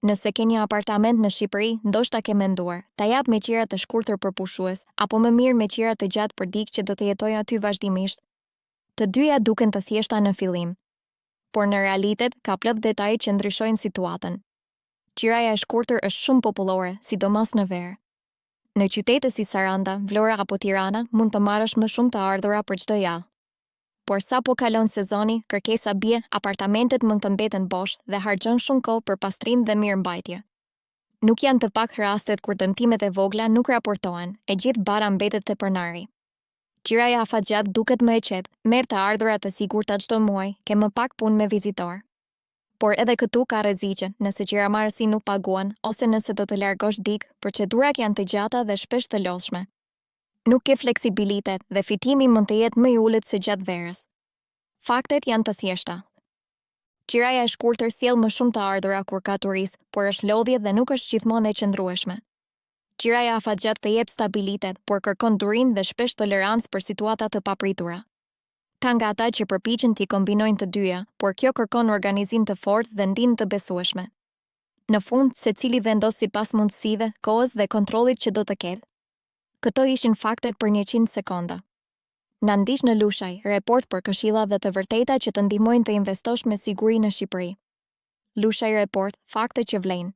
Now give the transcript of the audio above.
Nëse ke një apartament në Shqipëri, ndoshta ke menduar, ta jap me qira të shkurtër për pushues, apo më mirë me qira të gjatë për dikë që do të jetoj aty vazhdimisht. Të dyja duken të thjeshta në fillim, por në realitet ka plot detaje që ndryshojnë situatën. Qiraja e shkurtër është shumë popullore, sidomos në verë. Në qytete si Saranda, Vlora apo Tirana, mund të marrësh më shumë të ardhura për çdo javë. Por sa po kalon sezoni, kërkesa bie, apartamentet mund të mbeten bosh dhe harxhon shumë kohë për pastrim dhe mirëmbajtje. Nuk janë të pak rastet kur dëmtimet e vogla nuk raportohen, e gjithë bara mbetet te pronari. Qiraja afatgjat duket më e qetë, merr të ardhurat të sigurta çdo muaj, ke më pak punë me vizitor. Por edhe këtu ka rreziqe, nëse qiramarrësi nuk paguan ose nëse do të largosh dikë, procedurat janë të gjata dhe shpesh të lodhshme. Nuk ke fleksibilitet dhe fitimi mund të jetë më i ulët se gjatë verës. Faktet janë të thjeshta. Qiraja e shkurtër sjell më shumë të ardhura kur ka turist, por është lodhje dhe nuk është gjithmonë e qëndrueshme. Qiraja afatgjat të jep stabilitet, por kërkon durinë dhe shpesh tolerancë për situata të papritura. Ka nga ata që përpiqen t'i kombinojnë të dyja, por kjo kërkon organizim të fortë dhe ndihmë të besueshme. Në fund, secili vendos sipas mundësive, kohës dhe kontrollit që do të ketë. Këto ishin faktet për 100 sekonda. Na ndiq në Lushaj, report për këshilla dhe të vërteta që të ndihmojnë të investosh me siguri në Shqipëri. Lushaj Report, fakte që vlen.